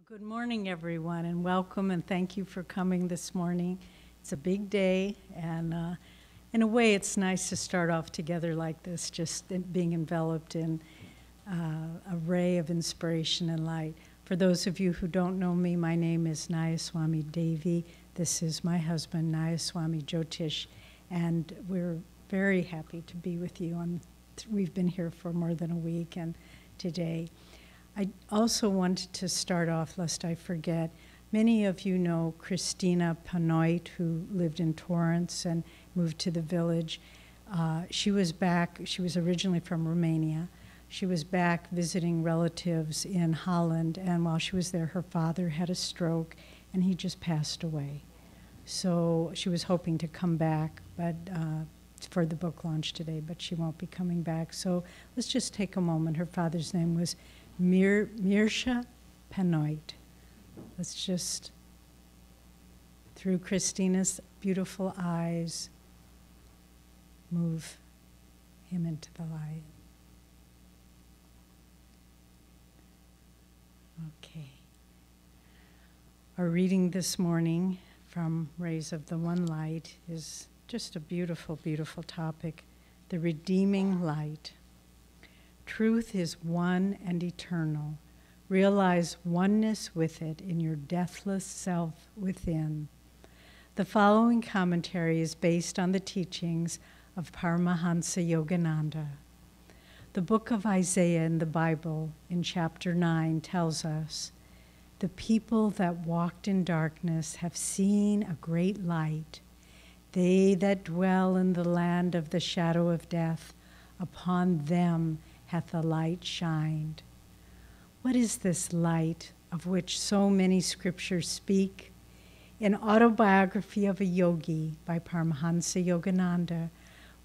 Good morning, everyone, and welcome, and thank you for coming this morning. It's a big day, and in a way, it's nice to start off together like this, just being enveloped in a ray of inspiration and light. For those of you who don't know me, my name is Nayaswamis Devi. This is my husband, Nayaswamis Jyotish, and we're very happy to be with you. We've been here for more than a week, and today. I also wanted to start off, lest I forget, many of you know Christina Panoit, who lived in Torrance and moved to the village. She was back, she was originally from Romania. She was back visiting relatives in Holland, and while she was there, her father had a stroke, and he just passed away. So she was hoping to come back, but for the book launch today, but she won't be coming back. So let's just take a moment. Her father's name was Mircea Panoit. Let's just, through Christina's beautiful eyes, move him into the light. Okay. Our reading this morning from Rays of the One Light is just a beautiful, beautiful topic, the redeeming light. Truth is one and eternal. Realize oneness with it in your deathless self within. The following commentary is based on the teachings of Paramahansa Yogananda. The book of Isaiah in the Bible, in chapter 9, tells us, "The people that walked in darkness have seen a great light. They that dwell in the land of the shadow of death, upon them hath the light shined." What is this light of which so many scriptures speak? In Autobiography of a Yogi by Paramahansa Yogananda,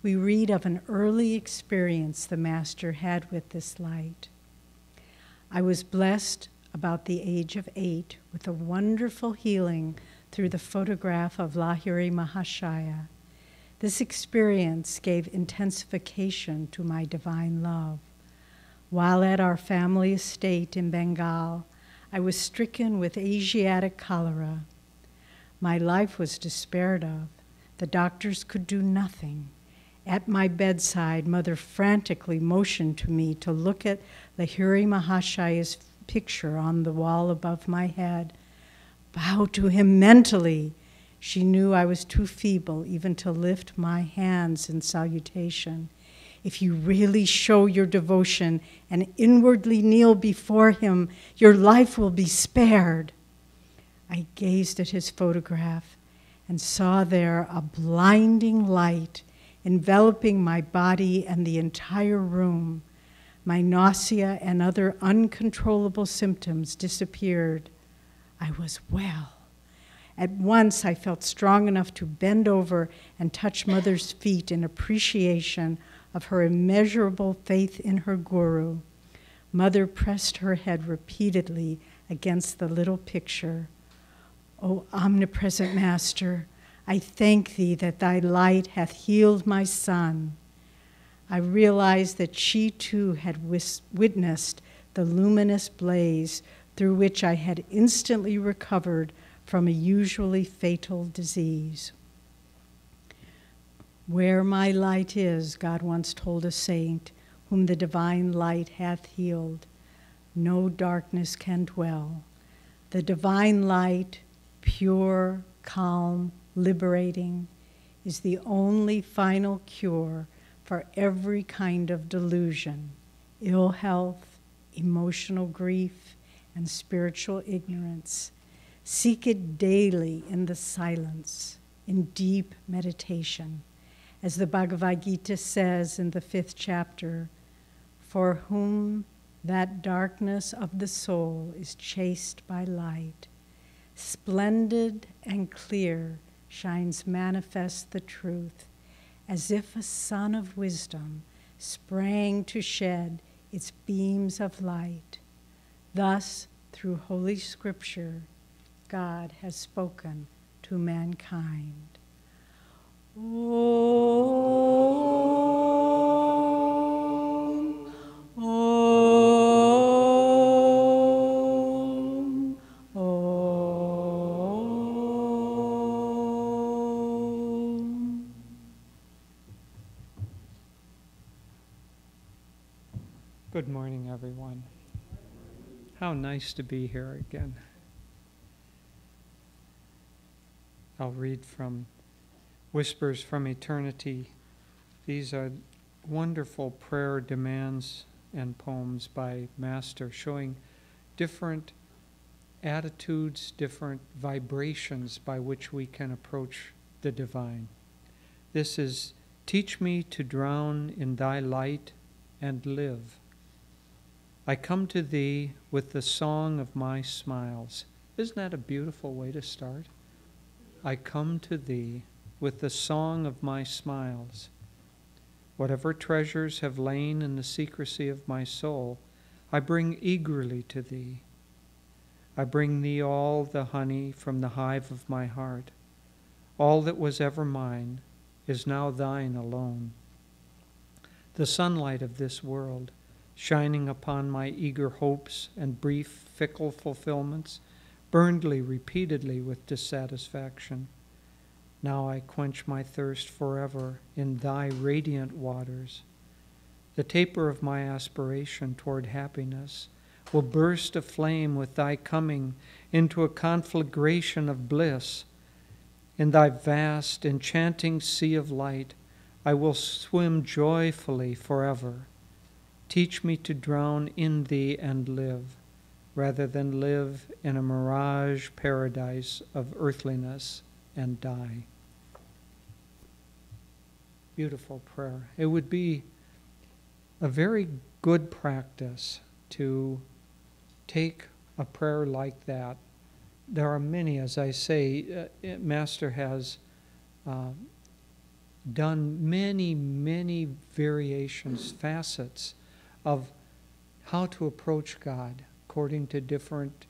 we read of an early experience the Master had with this light. "I was blessed about the age of 8 with a wonderful healing through the photograph of Lahiri Mahashaya. This experience gave intensification to my divine love. While at our family estate in Bengal, I was stricken with Asiatic cholera. My life was despaired of. The doctors could do nothing. At my bedside, Mother frantically motioned to me to look at Lahiri Mahashaya's picture on the wall above my head. Bow to him mentally. She knew I was too feeble even to lift my hands in salutation. If you really show your devotion and inwardly kneel before him, your life will be spared." I gazed at his photograph and saw there a blinding light enveloping my body and the entire room. My nausea and other uncontrollable symptoms disappeared. I was well. At once I felt strong enough to bend over and touch Mother's feet in appreciation of her immeasurable faith in her guru. Mother pressed her head repeatedly against the little picture. "O omnipresent Master, I thank thee that thy light hath healed my son." I realized that she too had witnessed the luminous blaze through which I had instantly recovered from a usually fatal disease. "Where my light is," God once told a saint, "whom the divine light hath healed, no darkness can dwell." The divine light, pure, calm, liberating, is the only final cure for every kind of delusion, ill health, emotional grief, and spiritual ignorance. Seek it daily in the silence, in deep meditation. As the Bhagavad Gita says in the 5th chapter, "For whom that darkness of the soul is chased by light, splendid and clear shines manifest the truth, as if a sun of wisdom sprang to shed its beams of light. Thus, through Holy Scripture, God has spoken to mankind." Om, Om, Good morning, everyone. How nice to be here again. I'll read from Whispers from Eternity. These are wonderful prayer demands and poems by Master, showing different attitudes, different vibrations by which we can approach the divine. This is, teach me to drown in thy light and live. I come to thee with the song of my smiles. Isn't that a beautiful way to start? I come to thee with the song of my smiles. Whatever treasures have lain in the secrecy of my soul, I bring eagerly to thee. I bring thee all the honey from the hive of my heart. All that was ever mine is now thine alone. The sunlight of this world, shining upon my eager hopes and brief, fickle fulfillments, burned me repeatedly with dissatisfaction. Now I quench my thirst forever in thy radiant waters. The taper of my aspiration toward happiness will burst aflame with thy coming into a conflagration of bliss. In thy vast, enchanting sea of light, I will swim joyfully forever. Teach me to drown in thee and live, rather than live in a mirage paradise of earthliness and die. Beautiful prayer. It would be a very good practice to take a prayer like that. There are many, as I say, Master has done many variations, facets of how to approach God according to different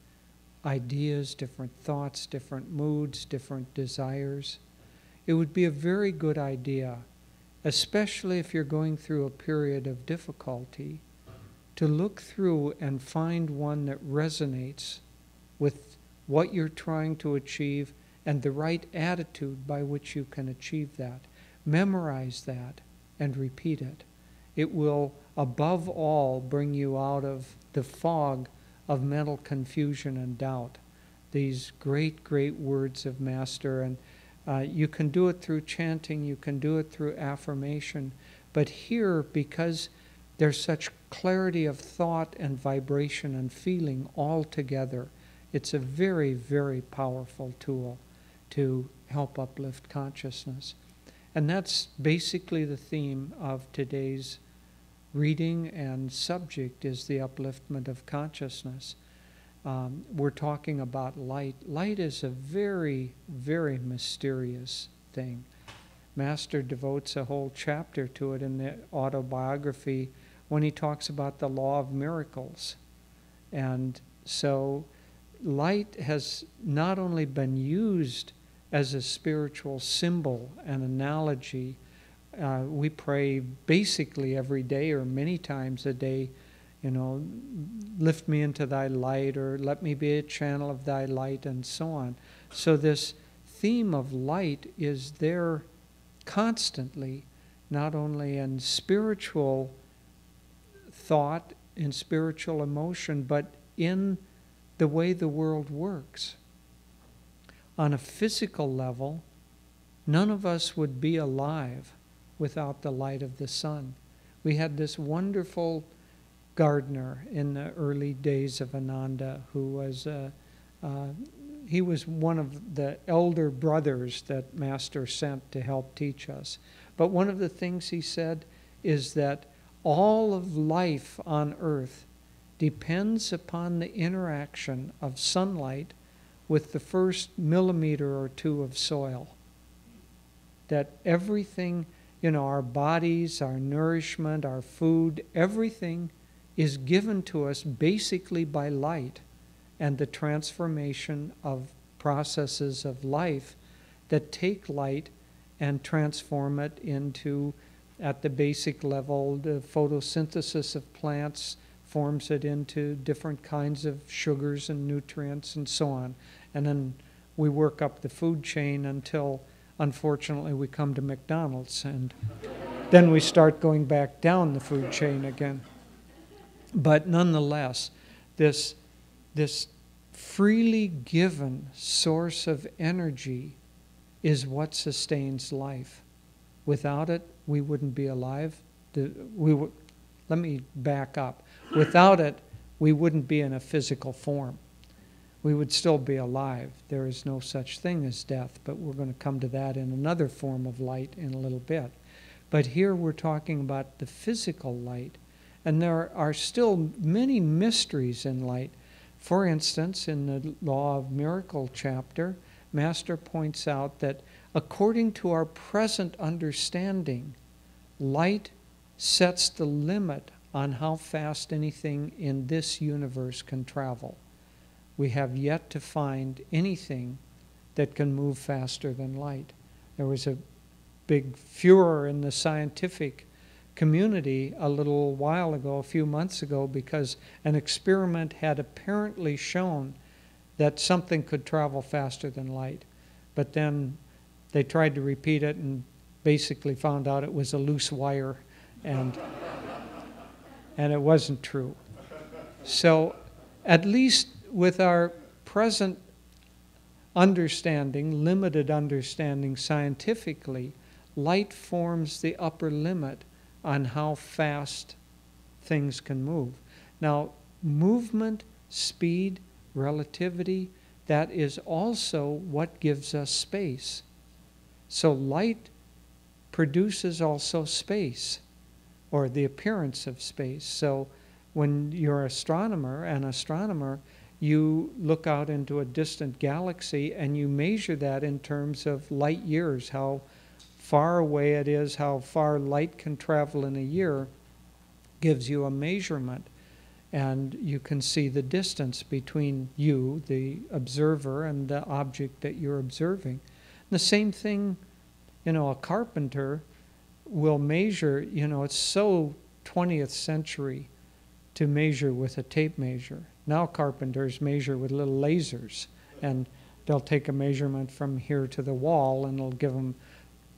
ideas, different thoughts, different moods, different desires. It would be a very good idea, especially if you're going through a period of difficulty, to look through and find one that resonates with what you're trying to achieve and the right attitude by which you can achieve that. Memorize that and repeat it. It will, above all, bring you out of the fog of mental confusion and doubt. These great words of Master, and you can do it through chanting, you can do it through affirmation, but here, because there's such clarity of thought and vibration and feeling all together, it's a very powerful tool to help uplift consciousness. And that's basically the theme of today's reading and subject, is the upliftment of consciousness. We're talking about light. Light is a very mysterious thing. Master devotes a whole chapter to it in the autobiography when he talks about the law of miracles. And so light has not only been used as a spiritual symbol and analogy. We pray basically every day or many times a day, lift me into thy light, or let me be a channel of thy light, and so on. So this theme of light is there constantly, not only in spiritual thought, in spiritual emotion, but in the way the world works. On a physical level, none of us would be alive without the light of the sun. We had this wonderful gardener in the early days of Ananda who was, he was one of the elder brothers that Master sent to help teach us. But one of the things he said is that all of life on earth depends upon the interaction of sunlight with the first millimeter or two of soil. That everything, our bodies, our nourishment, our food, everything is given to us basically by light and the transformation of processes of life that take light and transform it into, at the basic level, the photosynthesis of plants forms it into different kinds of sugars and nutrients and so on. And then we work up the food chain until, unfortunately, we come to McDonald's, and then we start going back down the food chain again. But nonetheless, this freely given source of energy is what sustains life. Without it, we wouldn't be alive. Let me back up. Without it, we wouldn't be in a physical form. We would still be alive. There is no such thing as death, but we're going to come to that in another form of light in a little bit. But here we're talking about the physical light, and there are still many mysteries in light. For instance, in the Law of Miracle chapter, Master points out that according to our present understanding, light sets the limit on how fast anything in this universe can travel. We have yet to find anything that can move faster than light. There was a big furor in the scientific community a little while ago, a few months ago, because an experiment had apparently shown that something could travel faster than light. But then they tried to repeat it and basically found out it was a loose wire, and it wasn't true. So at least with our present understanding, limited understanding scientifically, light forms the upper limit on how fast things can move. Now, movement, speed, relativity, that is also what gives us space. So light produces also space, or the appearance of space. So when you're an astronomer, you look out into a distant galaxy and you measure that in terms of light years, how far away it is, how far light can travel in a year, gives you a measurement. And you can see the distance between you, the observer, and the object that you're observing. The same thing, a carpenter will measure, it's so 20th century to measure with a tape measure. Now carpenters measure with little lasers, and they'll take a measurement from here to the wall, and it'll give them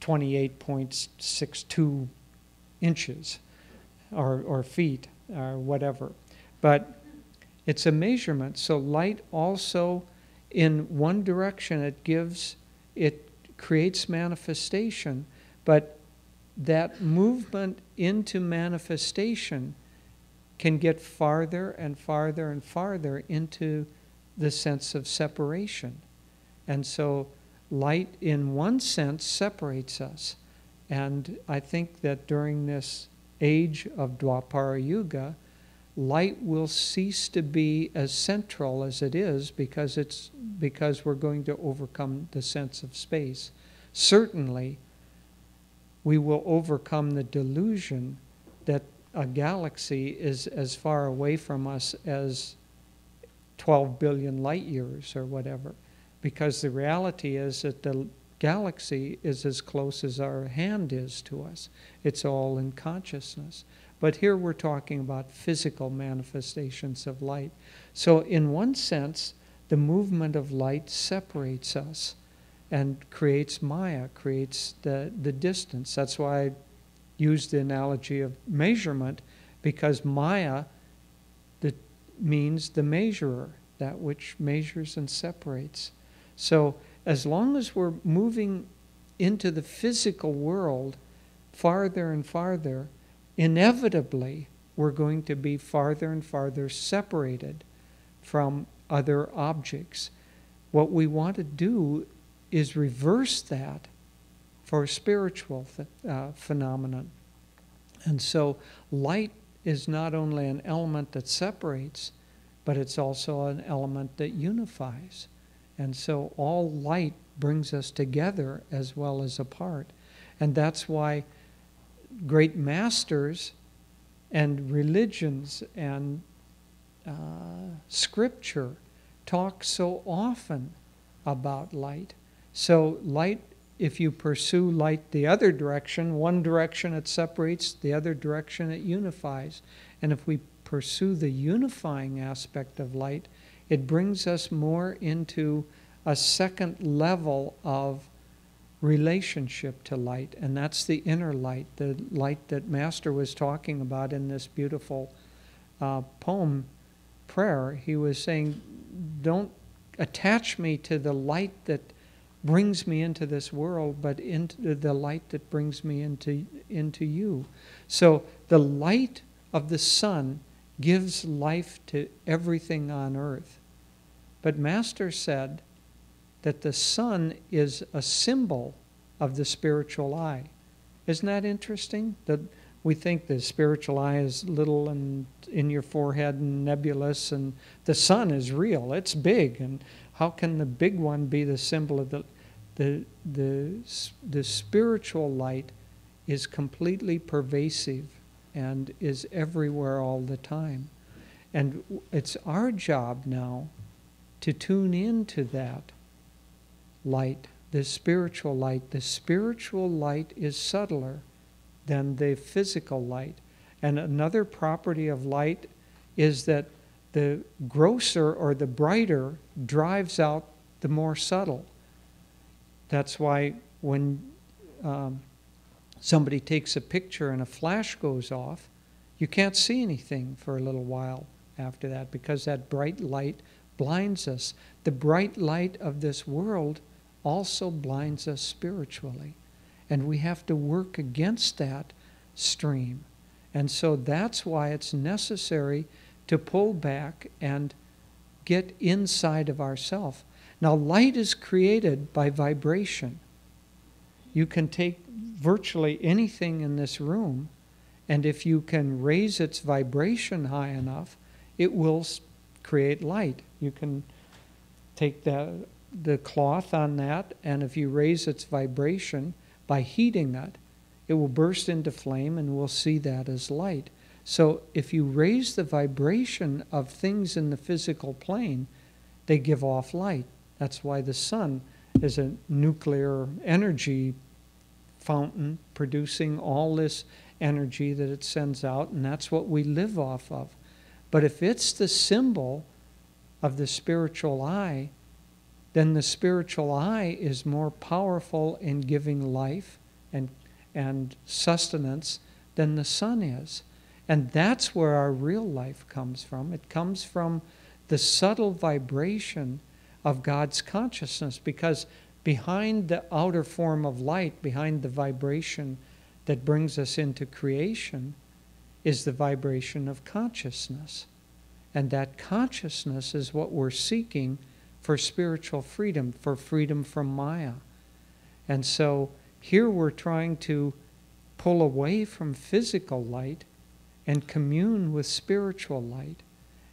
28.62 inches or feet or whatever. But it's a measurement. So light also, in one direction, it creates manifestation, but that movement into manifestation can get farther and farther and farther into the sense of separation. And so light, in one sense, separates us. And I think that during this age of Dwapara Yuga, light will cease to be as central as it is because we're going to overcome the sense of space. Certainly, we will overcome the delusion that a galaxy is as far away from us as 12 billion light years or whatever, because the reality is that the galaxy is as close as our hand is to us. It's all in consciousness. But here we're talking about physical manifestations of light. So in one sense, the movement of light separates us and creates Maya, creates the distance. That's why I used the analogy of measurement, because Maya means the measurer, that which measures and separates. So as long as we're moving into the physical world farther and farther, inevitably we're going to be farther and farther separated from other objects. What we want to do is reverse that for a spiritual phenomenon. And so light is not only an element that separates, but it's also an element that unifies. And so all light brings us together as well as apart. And that's why great masters and religions and scripture talk so often about light. So light, if you pursue light the other direction, one direction it separates, the other direction it unifies. And if we pursue the unifying aspect of light, it brings us more into a second level of relationship to light, and that's the inner light, the light that Master was talking about in this beautiful poem prayer, he was saying, don't attach me to the light that brings me into this world, but into the light that brings me into you. So the light of the sun gives life to everything on earth. But Master said that the sun is a symbol of the spiritual eye. Isn't that interesting? That we think the spiritual eye is little and in your forehead and nebulous, and the sun is real. It's big, and how can the big one be the symbol of the spiritual light is completely pervasive and is everywhere all the time. And it's our job now to tune into that light, the spiritual light. The spiritual light is subtler than the physical light. And another property of light is that the grosser or the brighter drives out the more subtle. That's why when somebody takes a picture and a flash goes off, you can't see anything for a little while after that, because that bright light blinds us. The bright light of this world also blinds us spiritually. And we have to work against that stream. And so that's why it's necessary to pull back and get inside of ourselves. Now, light is created by vibration. You can take virtually anything in this room, and if you can raise its vibration high enough, it will create light. You can take the cloth on that, and if you raise its vibration by heating it, it will burst into flame, and we'll see that as light. So if you raise the vibration of things in the physical plane, they give off light. That's why the sun is a nuclear energy fountain producing all this energy that it sends out, and that's what we live off of. But if it's the symbol of the spiritual eye, then the spiritual eye is more powerful in giving life and sustenance than the sun is. And that's where our real life comes from. It comes from the subtle vibration of God's consciousness, because behind the outer form of light, behind the vibration that brings us into creation, is the vibration of consciousness. And that consciousness is what we're seeking for spiritual freedom, for freedom from Maya. And so here we're trying to pull away from physical light and commune with spiritual light.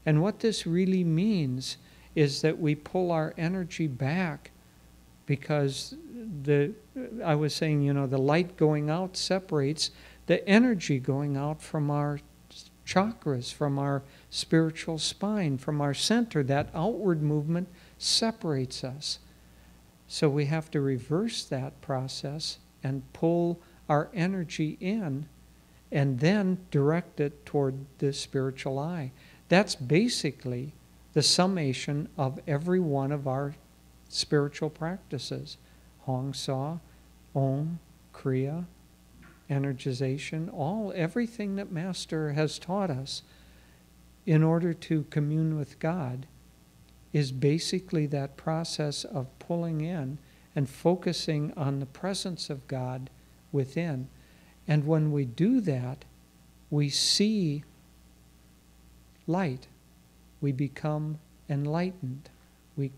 And what this really means is that we pull our energy back, because I was saying, the light going out separates the energy going out from our chakras, from our spiritual spine, from our center. That outward movement separates us. So we have to reverse that process and pull our energy in and then direct it toward the spiritual eye. That's basically the summation of every one of our spiritual practices. Hong Sa, Om, Kriya, energization, everything that Master has taught us in order to commune with God is basically that process of pulling in and focusing on the presence of God within. And when we do that, we see light. We become enlightened. We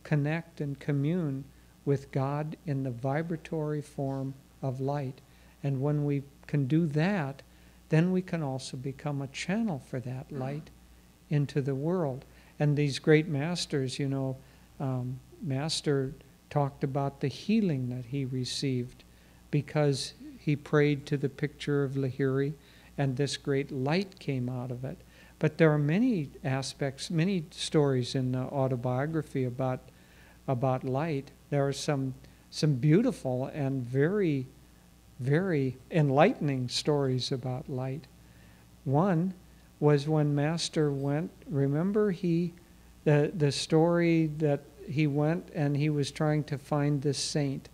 connect and commune with God in the vibratory form of light. And when we can do that, then we can also become a channel for that light into the world. And these great masters, Master talked about the healing that he received because he prayed to the picture of Lahiri, and this great light came out of it. But there are many aspects, many stories in the autobiography about light. There are some beautiful and very, very enlightening stories about light. One was when Master went, remember the story that he went and he was trying to find this saint.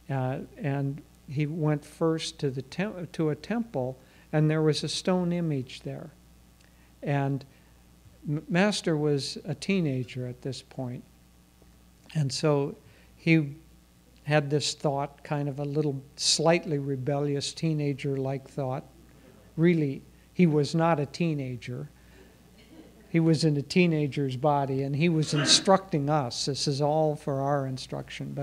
And he went first to a temple, and there was a stone image there. And Master was a teenager at this point. And so he had this thought, kind of a little slightly rebellious teenager-like thought. Really, he was not a teenager. He was in a teenager's body, and he was instructing us. This is all for our instruction.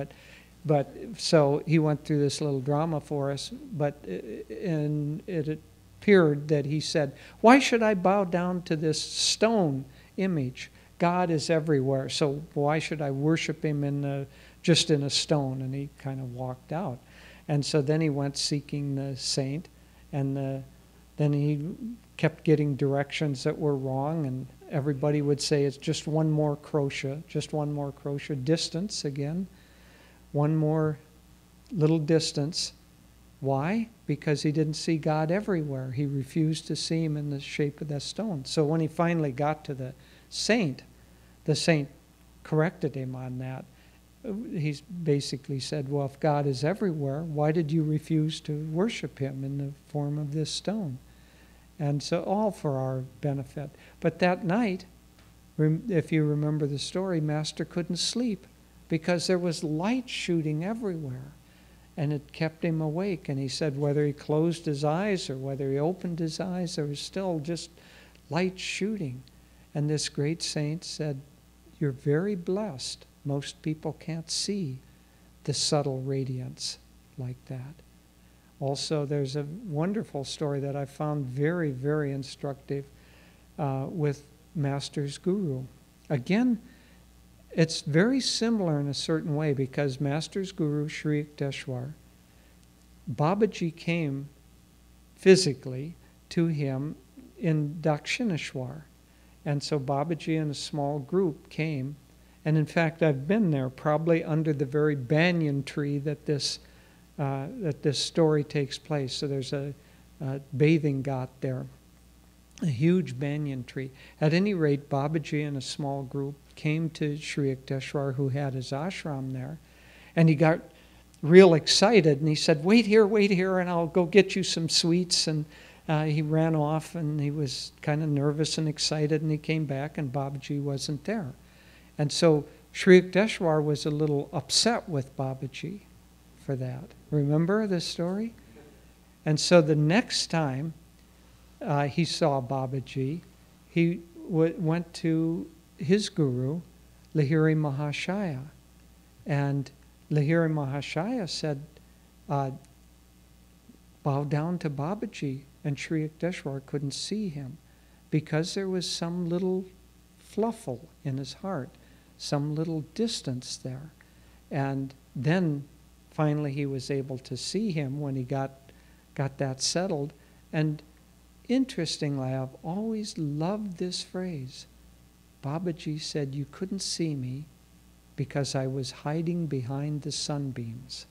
But so he went through this little drama for us, and it appeared that he said, why should I bow down to this stone image? God is everywhere, so why should I worship him just in a stone? And he kind of walked out. And so then he went seeking the saint, and then he kept getting directions that were wrong, and everybody would say it's just one more crochet, distance again, one more little distance. Why? Because he didn't see God everywhere. He refused to see him in the shape of that stone. So when he finally got to the saint corrected him on that. He basically said, well, if God is everywhere, why did you refuse to worship him in the form of this stone? And so all for our benefit. But that night, if you remember the story, Master couldn't sleep because there was light shooting everywhere. And it kept him awake. And he said whether he closed his eyes or whether he opened his eyes, there was still just light shooting. And this great saint said, you're very blessed. Most people can't see the subtle radiance like that. Also, there's a wonderful story that I found very, very instructive with Master's guru. Again, it's very similar in a certain way because Master's guru, Sri Yukteswar, Babaji came physically to him in Dakshineshwar. And so Babaji and a small group came. And in fact, I've been there probably under the very banyan tree that this story takes place. So there's a bathing ghat there, a huge banyan tree. At any rate, Babaji and a small group came to Sri Yukteswar, who had his ashram there, and he got real excited, and he said, wait here, and I'll go get you some sweets. And he ran off, and he was kind of nervous and excited, and he came back, and Babaji wasn't there. And so Sri Yukteswar was a little upset with Babaji for that. Remember the story? And so the next time he saw Babaji, he went to his guru, Lahiri Mahashaya. And Lahiri Mahashaya said, bow down to Babaji. And Sri Yukteswar couldn't see him because there was some little fluffle in his heart, some little distance there. And then finally he was able to see him when he got that settled. And interestingly, I've always loved this phrase. Babaji said, you couldn't see me because I was hiding behind the sunbeams.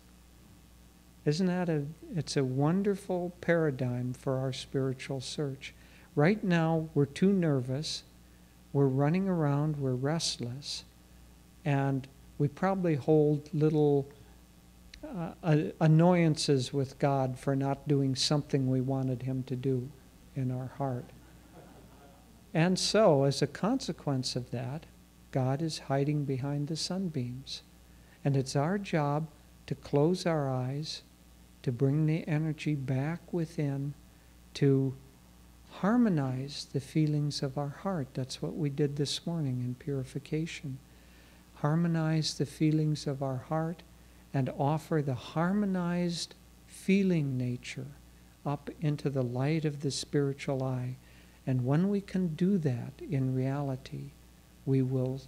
Isn't that it's a wonderful paradigm for our spiritual search. Right now, we're too nervous, we're running around, we're restless, and we probably hold little annoyances with God for not doing something we wanted him to do in our heart. And so, as a consequence of that, God is hiding behind the sunbeams. And it's our job to close our eyes, to bring the energy back within, to harmonize the feelings of our heart. That's what we did this morning in purification. Harmonize the feelings of our heart and offer the harmonized feeling nature up into the light of the spiritual eye. And when we can do that in reality, we will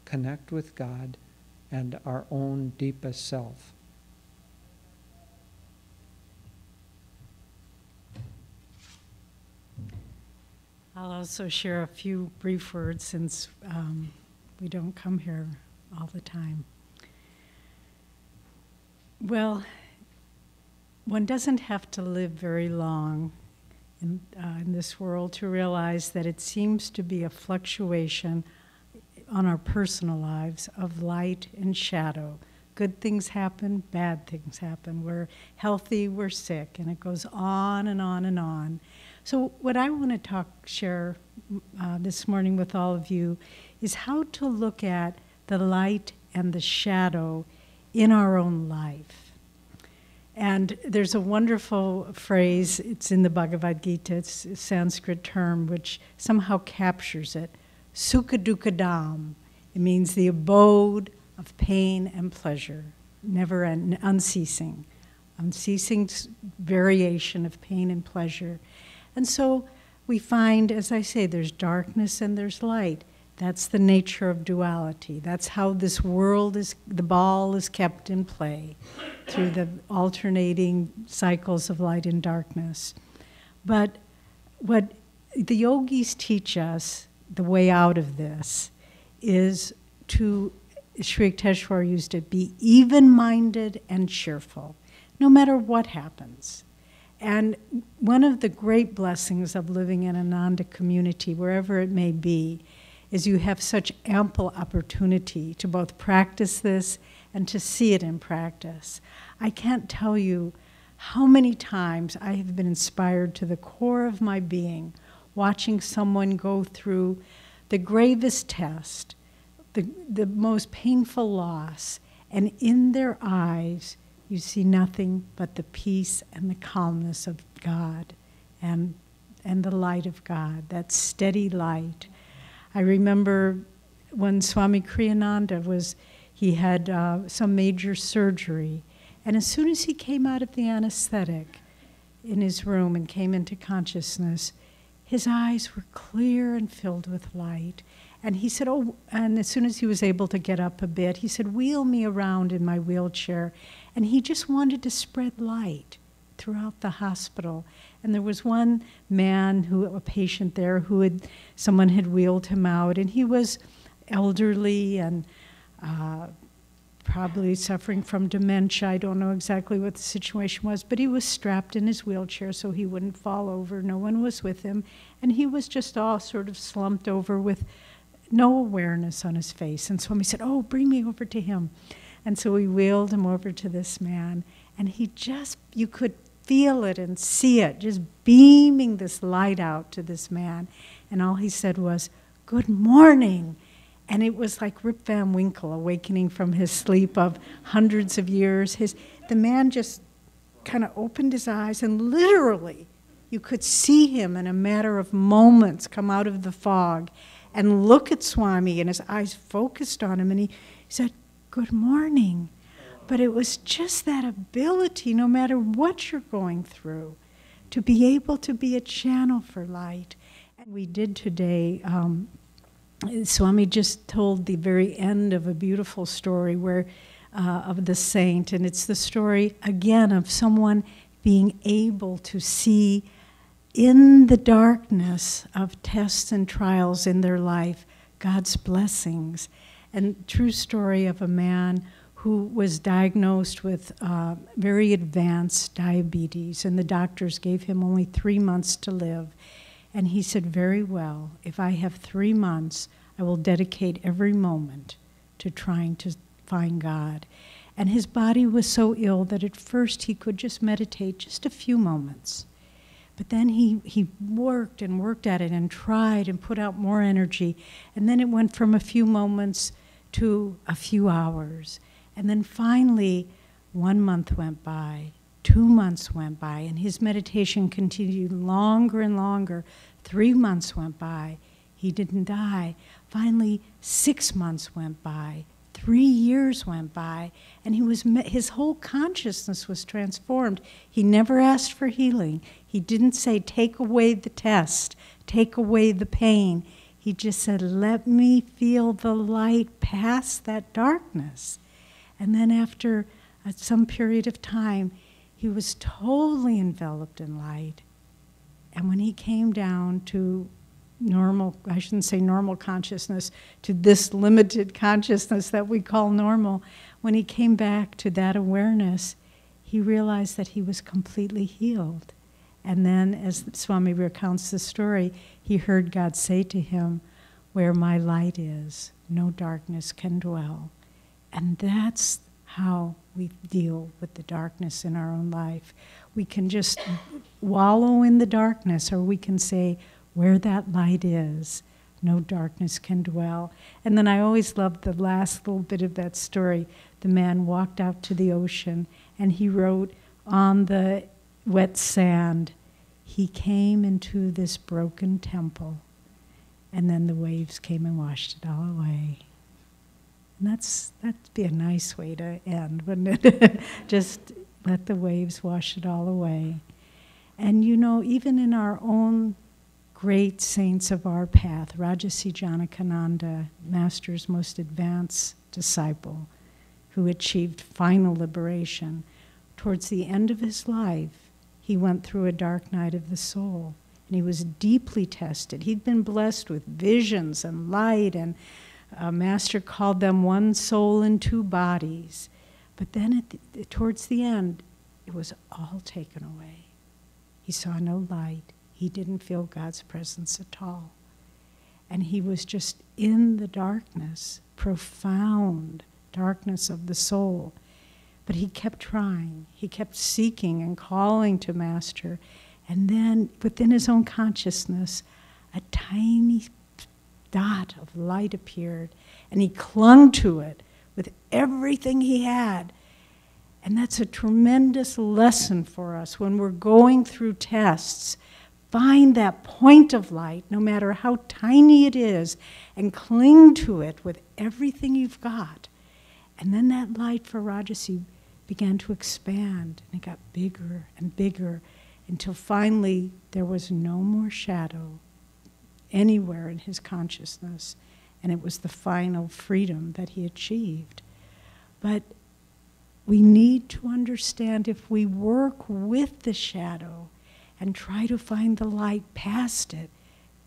connect with God and our own deepest self. I'll also share a few brief words since we don't come here all the time. Well, one doesn't have to live very long in this world to realize that it seems to be a fluctuation on our personal lives of light and shadow. Good things happen, bad things happen. We're healthy, we're sick, and it goes on and on and on. So what I want to share this morning with all of you is how to look at the light and the shadow in our own life. And there's a wonderful phrase, it's in the Bhagavad Gita, it's a Sanskrit term which somehow captures it. Sukha dukkha dham. It means the abode of pain and pleasure, never unceasing variation of pain and pleasure. And so we find, as I say, there's darkness and there's light. That's the nature of duality. That's how this world is, the ball is kept in play through the alternating cycles of light and darkness. But what the yogis teach us, the way out of this, is to, Sri Yukteswar used it, be even-minded and cheerful, no matter what happens. And one of the great blessings of living in an Ananda community, wherever it may be, is you have such ample opportunity to both practice this and to see it in practice. I can't tell you how many times I have been inspired to the core of my being watching someone go through the gravest test, the most painful loss, and in their eyes you see nothing but the peace and the calmness of God and the light of God, that steady light. I remember when Swami Kriyananda he had some major surgery, and as soon as he came out of the anesthetic in his room and came into consciousness, his eyes were clear and filled with light. And he said, and as soon as he was able to get up a bit, he said, wheel me around in my wheelchair. And he just wanted to spread light throughout the hospital. And there was one man, a patient there, someone had wheeled him out, and he was elderly and probably suffering from dementia. I don't know exactly what the situation was, but he was strapped in his wheelchair so he wouldn't fall over. No one was with him, and he was just all sort of slumped over with no awareness on his face. And Swami said, oh, bring me over to him. And so we wheeled him over to this man, and you could feel it and see it, just beaming this light out to this man. And all he said was, good morning. And it was like Rip Van Winkle awakening from his sleep of hundreds of years. The man just kind of opened his eyes, and literally you could see him in a matter of moments come out of the fog and look at Swami, and his eyes focused on him, and he said, good morning. But it was just that ability, no matter what you're going through, to be able to be a channel for light. And we did today, Swami just told the very end of a beautiful story of the saint, and it's the story, again, of someone being able to see in the darkness of tests and trials in their life, God's blessings. And true story of a man who was diagnosed with very advanced diabetes, and the doctors gave him only 3 months to live. And he said, very well, if I have 3 months, I will dedicate every moment to trying to find God. And his body was so ill that at first he could just meditate just a few moments. But then he worked and worked at it and tried and put out more energy. And then it went from a few moments to a few hours. And then finally, 1 month went by, 2 months went by, and his meditation continued longer and longer. 3 months went by. He didn't die. Finally, 6 months went by. 3 years went by, and his whole consciousness was transformed. He never asked for healing. He didn't say, take away the test, take away the pain. He just said, let me feel the light past that darkness. And then after some period of time, he was totally enveloped in light. And when he came down to normal, I shouldn't say normal consciousness, to this limited consciousness that we call normal, when he came back to that awareness, he realized that he was completely healed. And then, as Swami recounts the story, he heard God say to him, where my light is, no darkness can dwell. And that's how we deal with the darkness in our own life. We can just wallow in the darkness, or we can say, Where that light is, no darkness can dwell. And then I always loved the last little bit of that story. The man walked out to the ocean and he wrote on the wet sand, he came into this broken temple, and then the waves came and washed it all away. And that'd be a nice way to end, wouldn't it? Just let the waves wash it all away. And you know, even in our own great saints of our path, Rajarsi Janakananda, Master's most advanced disciple, who achieved final liberation, towards the end of his life, he went through a dark night of the soul, and he was deeply tested. He'd been blessed with visions and light, and Master called them one soul in two bodies. But then towards the end, it was all taken away. He saw no light. He didn't feel God's presence at all. And he was just in the darkness, profound darkness of the soul. But he kept trying. He kept seeking and calling to Master. And then within his own consciousness, a tiny dot of light appeared. And he clung to it with everything he had. And that's a tremendous lesson for us when we're going through tests. Find that point of light, no matter how tiny it is, and cling to it with everything you've got. And then that light for Rajarsi began to expand, and it got bigger and bigger until finally there was no more shadow anywhere in his consciousness, and it was the final freedom that he achieved. But we need to understand, if we work with the shadow and try to find the light past it,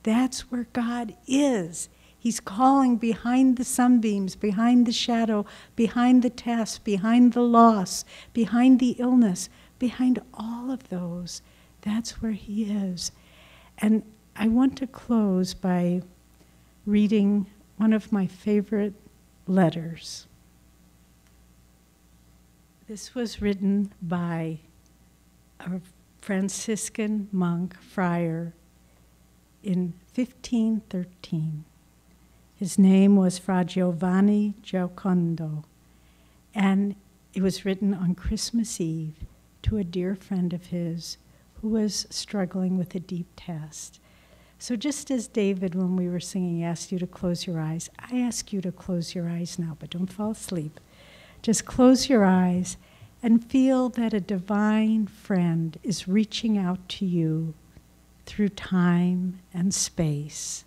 that's where God is. He's calling behind the sunbeams, behind the shadow, behind the test, behind the loss, behind the illness, behind all of those. That's where he is. And I want to close by reading one of my favorite letters. This was written by a Franciscan monk, friar, in 1513. His name was Fra Giovanni Giocondo, and it was written on Christmas Eve to a dear friend of his who was struggling with a deep test. So just as David, when we were singing, asked you to close your eyes, I ask you to close your eyes now, but don't fall asleep. Just close your eyes and feel that a divine friend is reaching out to you through time and space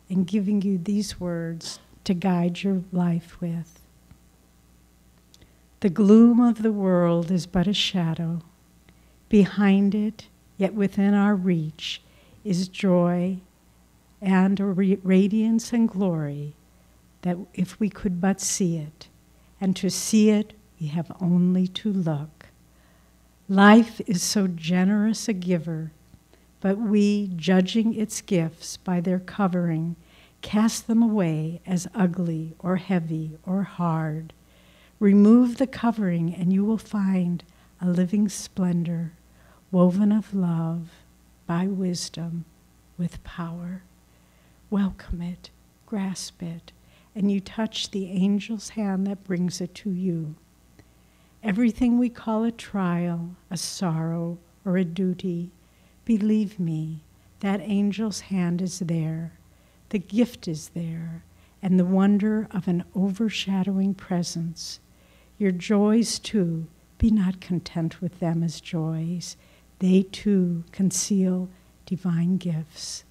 and giving you these words to guide your life with. The gloom of the world is but a shadow. Behind it, yet within our reach, is joy and a radiance and glory that if we could but see it, and to see it, we have only to look. Life is so generous a giver, but we, judging its gifts by their covering, cast them away as ugly or heavy or hard. Remove the covering and you will find a living splendor, woven of love, by wisdom, with power. Welcome it, grasp it, and you touch the angel's hand that brings it to you. Everything we call a trial, a sorrow, or a duty, believe me, that angel's hand is there, the gift is there, and the wonder of an overshadowing presence. Your joys, too, be not content with them as joys. They, too, conceal divine gifts.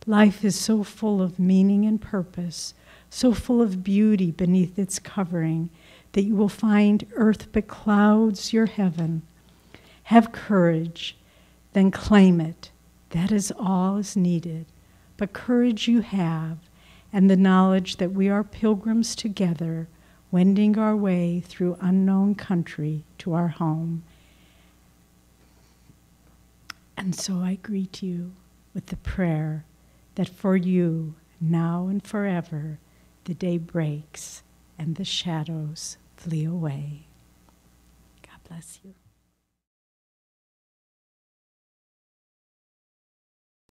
Life is so full of meaning and purpose, so full of beauty beneath its covering, that you will find earth beclouds your heaven. Have courage, then claim it. That is all is needed. But courage you have, and the knowledge that we are pilgrims together, wending our way through unknown country to our home. And so I greet you with the prayer that for you, now and forever, the day breaks and the shadows flee away. God bless you.